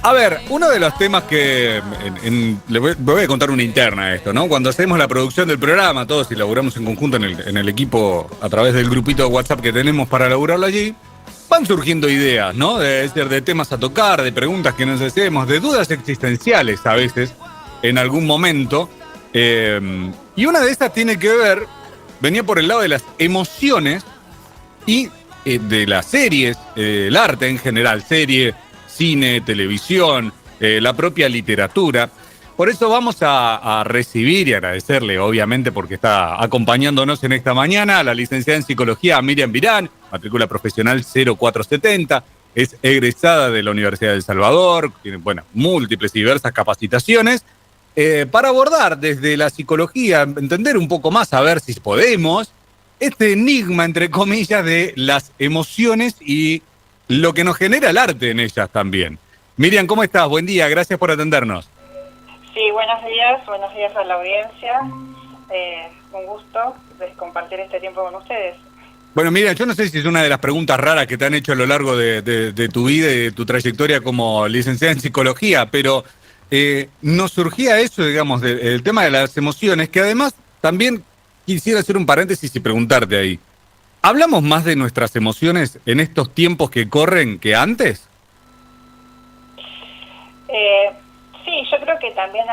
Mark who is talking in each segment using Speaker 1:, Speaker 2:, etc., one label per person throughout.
Speaker 1: A ver, uno de los temas que le voy a contar una interna a esto, ¿no? Cuando hacemos la producción del programa, todos y laburamos en conjunto en el equipo a través del grupito de WhatsApp que tenemos para laburarlo allí, van surgiendo ideas, ¿no? De temas a tocar, de preguntas que nos hacemos, de dudas existenciales a veces, en algún momento. Y una de estas tiene que ver, venía por el lado de las emociones y de las series, el arte en general, serie, cine, televisión, la propia literatura. Por eso vamos a recibir y agradecerle, obviamente, porque está acompañándonos en esta mañana, a la licenciada en psicología Miriam Virán, matrícula profesional 0470, es egresada de la Universidad de El Salvador, tiene, bueno, múltiples y diversas capacitaciones, para abordar desde la psicología, entender un poco más, a ver si podemos, este enigma, entre comillas, de las emociones y lo que nos genera el arte en ellas también. Miriam, ¿cómo estás? Buen día, gracias por atendernos.
Speaker 2: Sí, buenos días a la audiencia. Un gusto de compartir este tiempo con ustedes.
Speaker 1: Bueno, Miriam, yo no sé si es una de las preguntas raras que te han hecho a lo largo de tu vida y de tu trayectoria como licenciada en psicología, pero nos surgía eso, digamos, el tema de las emociones, que además también quisiera hacer un paréntesis y preguntarte ahí. ¿Hablamos más de nuestras emociones en estos tiempos que corren que antes?
Speaker 2: Eh, sí, yo creo que también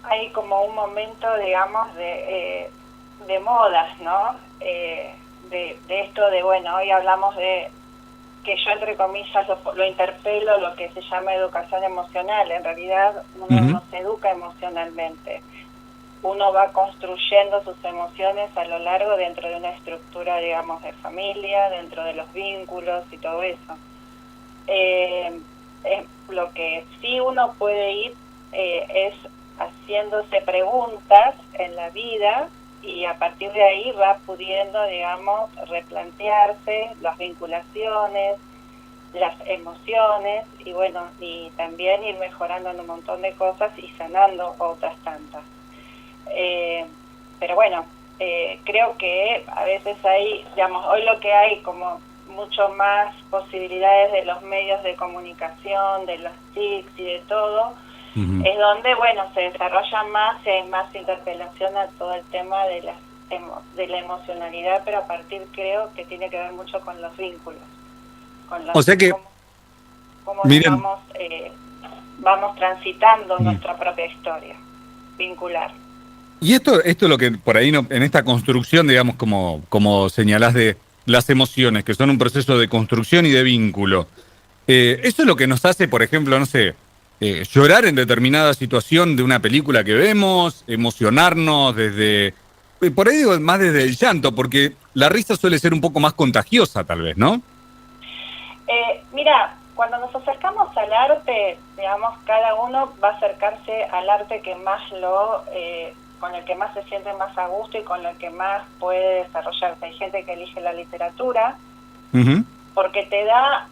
Speaker 2: hay como un momento, digamos, de modas, ¿no? De esto de, bueno, hoy hablamos de que yo, entre comillas, lo interpelo, lo que se llama educación emocional. En realidad uno
Speaker 1: Uh-huh.
Speaker 2: no se educa emocionalmente. Uno va construyendo sus emociones a lo largo dentro de una estructura, digamos, de familia, dentro de los vínculos y todo eso. Es lo que sí uno puede ir es haciéndose preguntas en la vida y a partir de ahí va pudiendo, digamos, replantearse las vinculaciones, las emociones y bueno, y también ir mejorando en un montón de cosas y sanando otras tantas. Pero bueno, creo que a veces hay, digamos, hoy lo que hay como mucho más posibilidades de los medios de comunicación, de los TICs y de todo,
Speaker 1: Uh-huh.
Speaker 2: es donde, bueno, se desarrolla más y hay más interpelación a todo el tema de la emocionalidad, pero a partir, creo, que tiene que ver mucho con los vínculos, con
Speaker 1: O sea que,
Speaker 2: cómo
Speaker 1: miren,
Speaker 2: digamos, vamos transitando
Speaker 1: uh-huh,
Speaker 2: nuestra propia historia vincular.
Speaker 1: y esto es lo que por ahí no, en esta construcción, digamos, como señalás de las emociones, que son un proceso de construcción y de vínculo. Eso es lo que nos hace, por ejemplo, no sé, llorar en determinada situación de una película que vemos, emocionarnos desde, por ahí digo más desde el llanto, porque la risa suele ser un poco más contagiosa, tal vez, ¿no?
Speaker 2: Mira, cuando nos acercamos al arte, digamos, cada uno va a acercarse al arte que más con el que más se siente más a gusto y con el que más puede desarrollarse. Hay gente que elige la literatura
Speaker 1: Uh-huh.
Speaker 2: porque te da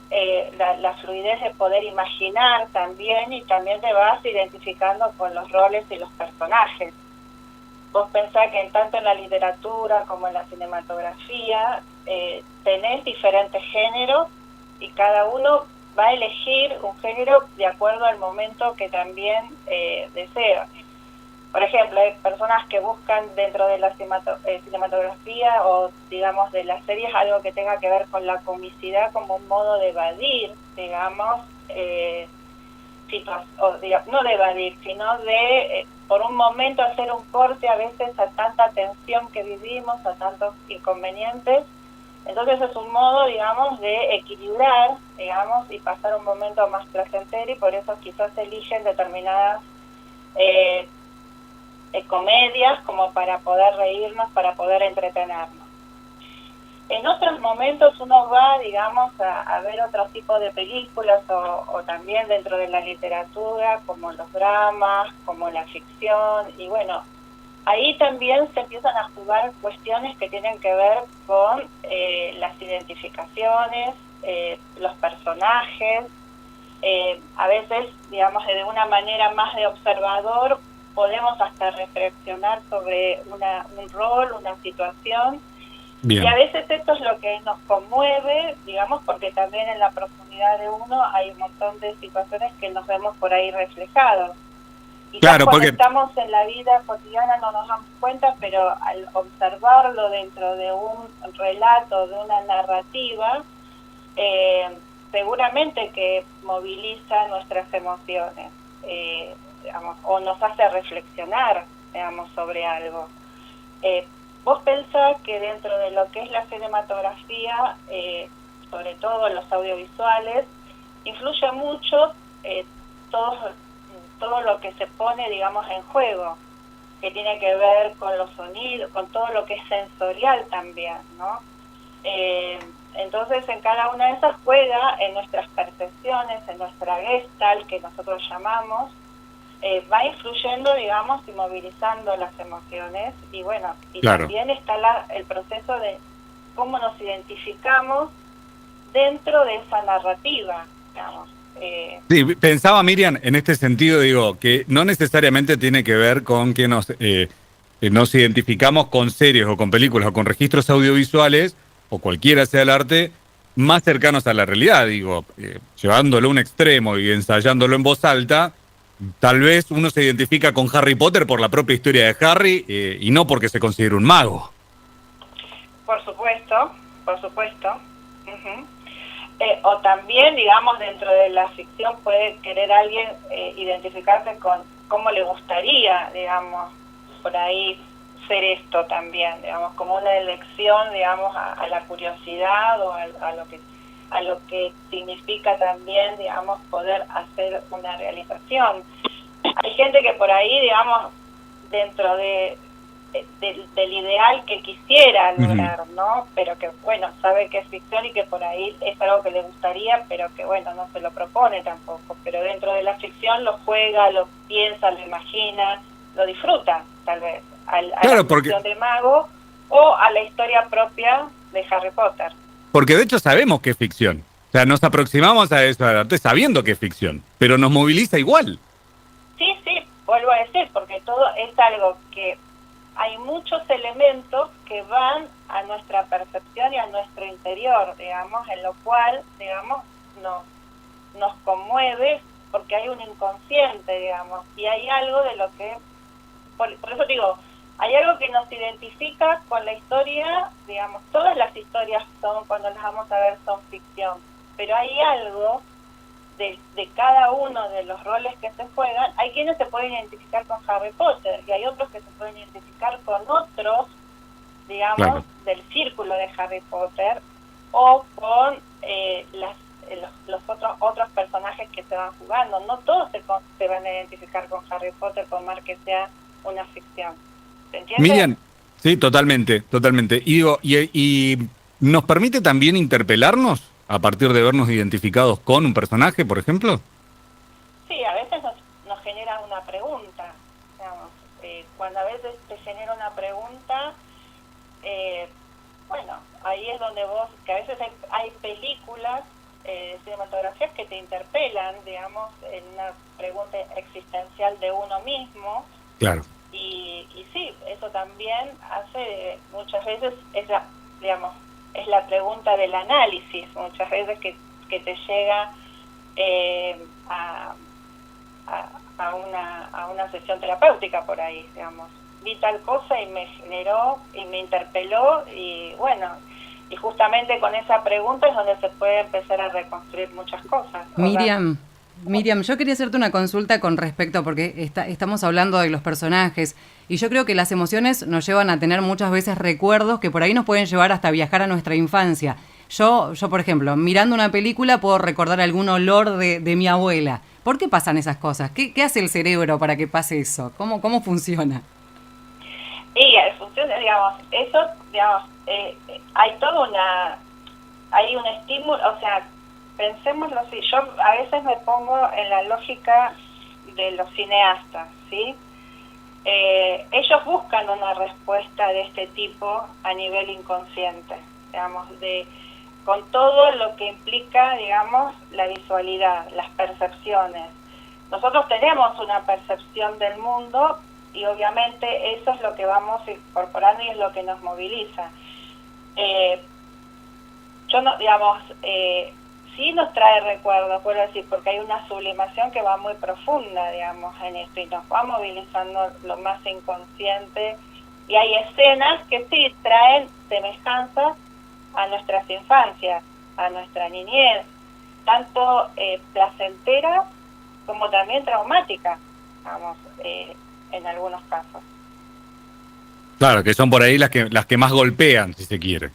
Speaker 2: la fluidez de poder imaginar también y también te vas identificando con los roles y los personajes. Vos pensás que tanto en la literatura como en la cinematografía tenés diferentes géneros y cada uno va a elegir un género de acuerdo al momento que también desea. Por ejemplo, hay personas que buscan dentro de la cinematografía o, digamos, de las series algo que tenga que ver con la comicidad como un modo de evadir, digamos, no de evadir, sino de, por un momento, hacer un corte a veces a tanta tensión que vivimos, a tantos inconvenientes. Entonces es un modo, digamos, de equilibrar, digamos, y pasar un momento más placentero y por eso quizás eligen determinadas comedias como para poder reírnos, para poder entretenernos. En otros momentos uno va, digamos, a ver otro tipo de películas o también dentro de la literatura, como los dramas, como la ficción, y bueno, ahí también se empiezan a jugar cuestiones que tienen que ver con las identificaciones, los personajes, a veces, digamos, de una manera más de observador, podemos hasta reflexionar sobre un rol, una situación, Y a
Speaker 1: Bien.
Speaker 2: veces esto es lo que nos conmueve, digamos, porque también en la profundidad de uno hay un montón de situaciones que nos vemos por ahí reflejados. Quizás
Speaker 1: Claro,
Speaker 2: cuando
Speaker 1: porque,
Speaker 2: estamos en la vida cotidiana no nos damos cuenta, pero al observarlo dentro de un relato, de una narrativa, eh, seguramente que moviliza nuestras emociones, digamos, o nos hace reflexionar, digamos, sobre algo. Vos pensás que dentro de lo que es la cinematografía, sobre todo los audiovisuales, influye mucho todo, todo lo que se pone, digamos, en juego, que tiene que ver con los sonidos, con todo lo que es sensorial también, ¿no? Entonces en cada una de esas juega en nuestras percepciones, en nuestra gestalt que nosotros llamamos, va influyendo, digamos, y movilizando las emociones. Y bueno, y
Speaker 1: claro.
Speaker 2: también está el proceso de cómo nos identificamos dentro de esa narrativa, digamos.
Speaker 1: Sí, pensaba Miriam en este sentido, digo, que no necesariamente tiene que ver con que nos identificamos con series o con películas o con registros audiovisuales, o cualquiera sea el arte, más cercanos a la realidad, digo, llevándolo a un extremo y ensayándolo en voz alta, tal vez uno se identifica con Harry Potter por la propia historia de Harry y no porque se considere un mago.
Speaker 2: Por supuesto, por supuesto. Uh-huh. O también, digamos, dentro de la ficción puede querer alguien identificarse con cómo le gustaría, digamos, por ahí ser esto también, digamos, como una elección, digamos, a la curiosidad o a lo que significa también, digamos, poder hacer una realización. Hay gente que por ahí, digamos, dentro del ideal que quisiera
Speaker 1: Ujú.
Speaker 2: lograr, ¿no? Pero que, bueno, sabe que es ficción y que por ahí es algo que le gustaría, pero que, bueno, no se lo propone tampoco. Pero dentro de la ficción lo juega, lo piensa, lo imagina, lo disfruta, tal vez, a la
Speaker 1: Claro, porque,
Speaker 2: función de mago o a la historia propia de Harry Potter.
Speaker 1: porque de hecho sabemos que es ficción. O sea, nos aproximamos a eso arte sabiendo que es ficción, pero nos moviliza igual.
Speaker 2: Sí, sí, vuelvo a decir, porque todo es algo que hay muchos elementos que van a nuestra percepción y a nuestro interior, digamos, en lo cual, digamos, nos conmueve porque hay un inconsciente, digamos, y hay algo de lo que, por eso digo, hay algo que nos identifica con la historia, digamos, todas las historias son, cuando las vamos a ver, son ficción, pero hay algo de cada uno de los roles que se juegan. Hay quienes se pueden identificar con Harry Potter y hay otros que se pueden identificar con otros, digamos,
Speaker 1: Claro.
Speaker 2: del círculo de Harry Potter o con los otros personajes que se van jugando. No todos se van a identificar con Harry Potter por más que sea una ficción. ¿Se entiende?
Speaker 1: Miriam, sí, totalmente, totalmente. Y digo, y nos permite también interpelarnos a partir de vernos identificados con un personaje, por ejemplo.
Speaker 2: Sí, a veces nos genera una pregunta, digamos, cuando a veces te genera una pregunta, eh, bueno, ahí es donde vos, que a veces hay películas, cinematografías que te interpelan, digamos, en una pregunta existencial de uno mismo,
Speaker 1: Claro.
Speaker 2: y sí, eso también hace, muchas veces, digamos, es la pregunta del análisis, muchas veces que te llega a a una sesión terapéutica por ahí, digamos. Vi tal cosa y me generó y me interpeló y bueno, y justamente con esa pregunta es donde se puede empezar a reconstruir muchas cosas.
Speaker 3: Miriam, yo quería hacerte una consulta con respecto, porque estamos hablando de los personajes, y yo creo que las emociones nos llevan a tener muchas veces recuerdos que por ahí nos pueden llevar hasta viajar a nuestra infancia. Yo por ejemplo, mirando una película puedo recordar algún olor de mi abuela. ¿Por qué pasan esas cosas? ¿Qué hace el cerebro para que pase eso? ¿Cómo funciona?
Speaker 2: Y en función de, digamos, eso, digamos, hay hay un estímulo, o sea, pensémoslo así, yo a veces me pongo en la lógica de los cineastas, ¿sí? Ellos buscan una respuesta de este tipo a nivel inconsciente, digamos, con todo lo que implica, digamos, la visualidad, las percepciones. Nosotros tenemos una percepción del mundo y obviamente eso es lo que vamos incorporando y es lo que nos moviliza. Eh, yo no, digamos, sí nos trae recuerdos, puedo decir, porque hay una sublimación que va muy profunda, digamos, en esto, y nos va movilizando lo más inconsciente, y hay escenas que sí traen semejanzas a nuestras infancias, a nuestra niñez, tanto placentera como también traumática, digamos, en algunos casos.
Speaker 1: Claro, que son por ahí las que más golpean, si se quiere.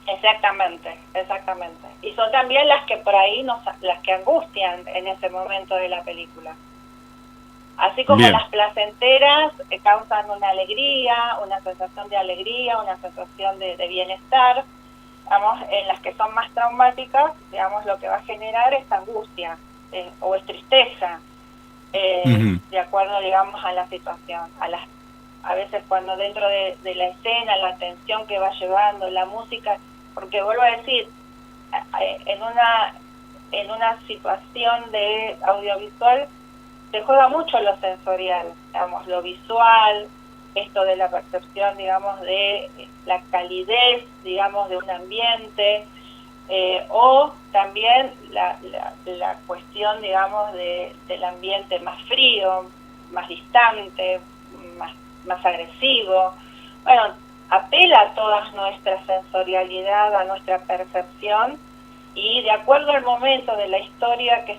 Speaker 2: Exactamente, exactamente. Y son también las que por ahí las que angustian en ese momento de la película. Así como
Speaker 1: Bien.
Speaker 2: las placenteras causan una alegría, una sensación de alegría, una sensación de bienestar, digamos, en las que son más traumáticas, digamos, lo que va a generar es angustia o es tristeza, de acuerdo, digamos, a la situación, a veces cuando dentro de la escena, la tensión que va llevando, la música, porque vuelvo a decir, en una situación de audiovisual se juega mucho lo sensorial, digamos, lo visual, esto de la percepción, digamos, de la calidez, digamos, de un ambiente, o también la cuestión, digamos, del ambiente más frío, más distante, más agresivo. Bueno, apela a toda nuestra sensorialidad, a nuestra percepción, y de acuerdo al momento de la historia que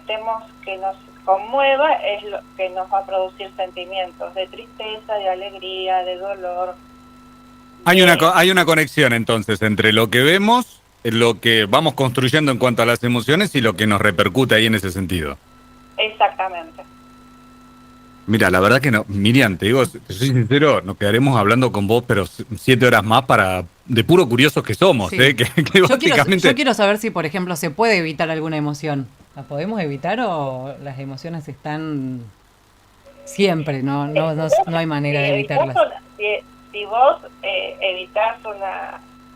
Speaker 2: nos conmueva, es lo que nos va a producir sentimientos de tristeza, de alegría, de dolor.
Speaker 1: Hay una conexión entonces entre lo que vemos, lo que vamos construyendo en cuanto a las emociones y lo que nos repercute ahí en ese sentido.
Speaker 2: Exactamente.
Speaker 1: Mira, la verdad que no, Miriam, te digo, te soy sincero, nos quedaremos hablando con vos, pero 7 horas más de puro curiosos que somos,
Speaker 3: Sí.
Speaker 1: que básicamente...
Speaker 3: Yo quiero saber si, por ejemplo, se puede evitar alguna emoción. ¿La podemos evitar o las emociones están siempre? No hay manera de evitarlas.
Speaker 2: Si vos evitás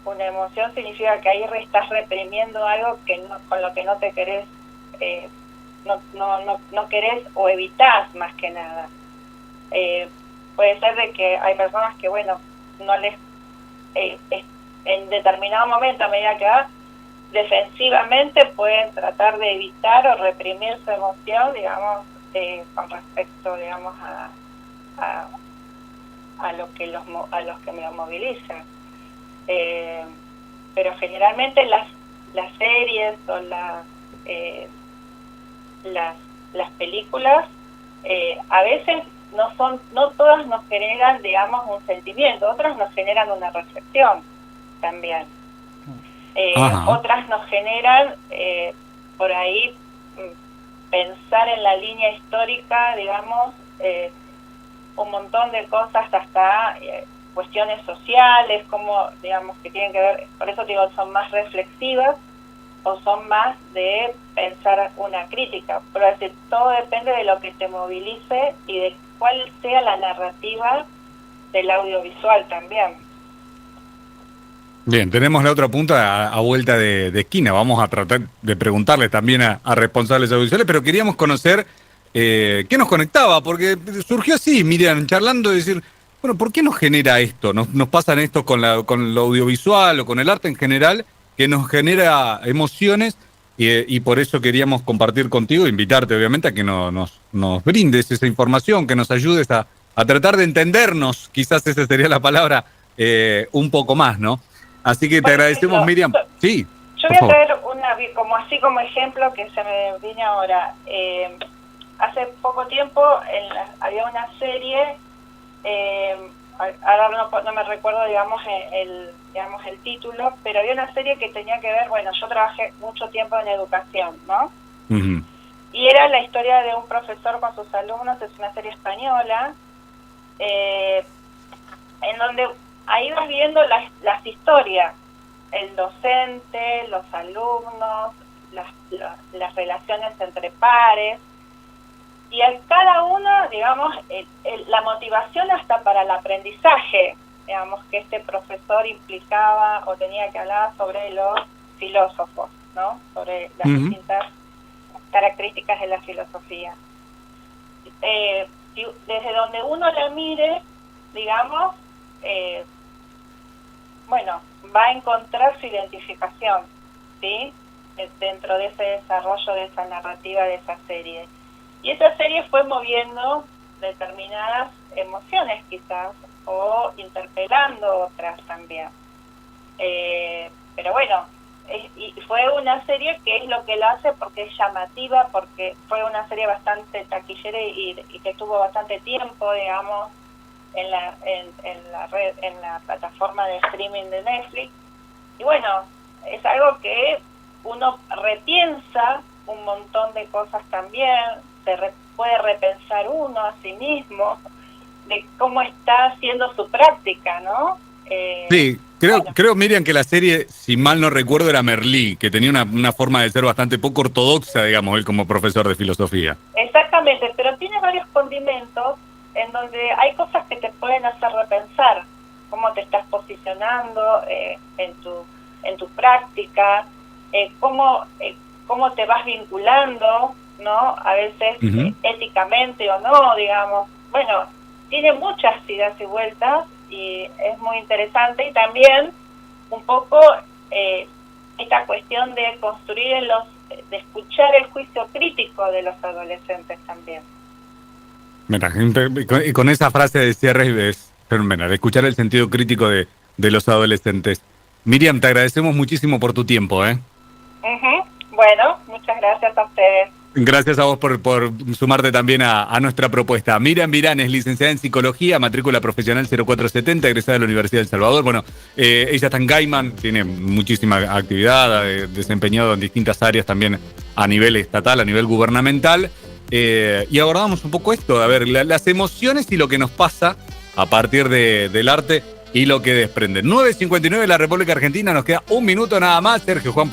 Speaker 2: una emoción, significa que ahí estás reprimiendo algo con lo que no te querés, no querés o evitás más que nada. Puede ser de que hay personas que, bueno, no les en determinado momento, a medida que va defensivamente, pueden tratar de evitar o reprimir su emoción, digamos, con respecto, digamos, a los que me movilizan. Pero generalmente las series o las películas a veces no todas nos generan, digamos, un sentimiento, otras nos generan una reflexión también. Otras nos generan por ahí pensar en la línea histórica, digamos, un montón de cosas, hasta cuestiones sociales, como, digamos, que tienen que ver, por eso digo, son más reflexivas o son más de pensar una crítica. Pero es decir, todo depende de lo que te movilice y de cuál sea la narrativa del audiovisual también.
Speaker 1: Bien, tenemos la otra punta a vuelta de esquina. Vamos a tratar de preguntarle también a responsables audiovisuales, pero queríamos conocer qué nos conectaba, porque surgió así, Miriam, charlando, y decir, bueno, ¿por qué nos genera esto? Nos pasan esto con lo audiovisual o con el arte en general, que nos genera emociones, y por eso queríamos compartir contigo, invitarte obviamente a que nos brindes esa información, que nos ayudes a tratar de entendernos, quizás esa sería la palabra, un poco más, ¿no? Así que te agradecemos, Miriam. Sí.
Speaker 2: Yo voy a traer como ejemplo que se me viene ahora. Hace poco tiempo había una serie, ahora no me recuerdo, digamos, el título, pero había una serie que tenía que ver, bueno, yo trabajé mucho tiempo en educación, ¿no? Uh-huh. Y era la historia de un profesor con sus alumnos, es una serie española, en donde ahí vas viendo las historias, el docente, los alumnos, las relaciones entre pares, y a cada uno, digamos, la motivación hasta para el aprendizaje, digamos, que este profesor implicaba o tenía que hablar sobre los filósofos, ¿no? Sobre las distintas características de la filosofía. Desde donde uno la mire, digamos, bueno, va a encontrar su identificación, ¿sí? Dentro de ese desarrollo de esa narrativa, de esa serie. Y esa serie fue moviendo determinadas emociones quizás, o interpelando otras también. Pero bueno, y fue una serie que es lo que la hace porque es llamativa, porque fue una serie bastante taquillera y que estuvo bastante tiempo, digamos, en la red, en la plataforma de streaming de Netflix. Y bueno, es algo que uno repiensa un montón de cosas también, puede repensar uno a sí mismo de cómo está haciendo su práctica, ¿no?
Speaker 1: Sí, creo, Miriam, que la serie, si mal no recuerdo, era Merlí, que tenía una forma de ser bastante poco ortodoxa, digamos, él como profesor de filosofía.
Speaker 2: Exactamente, pero tiene varios condimentos en donde hay cosas que te pueden hacer repensar cómo te estás posicionando en tu práctica, cómo te vas vinculando, ¿no? A veces éticamente o no, digamos. Bueno, tiene muchas idas y vueltas y es muy interesante, y también un poco esta cuestión de construir de escuchar el juicio crítico de los adolescentes también.
Speaker 1: Mira, con esa frase de cierre es fenomenal, escuchar el sentido crítico de los adolescentes. Miriam, te agradecemos muchísimo por tu tiempo, ¿eh?
Speaker 2: Bueno, muchas gracias a ustedes.
Speaker 1: Gracias a vos por sumarte también a nuestra propuesta. Miriam Virán es licenciada en Psicología, matrícula profesional 0470, egresada de la Universidad de El Salvador. Bueno, ella está en Gaiman, tiene muchísima actividad, ha desempeñado en distintas áreas también a nivel estatal, a nivel gubernamental. Y abordamos un poco esto, a ver, las emociones y lo que nos pasa a partir del arte y lo que desprende. 9:59 de la República Argentina, nos queda un minuto nada más. Sergio, Juan.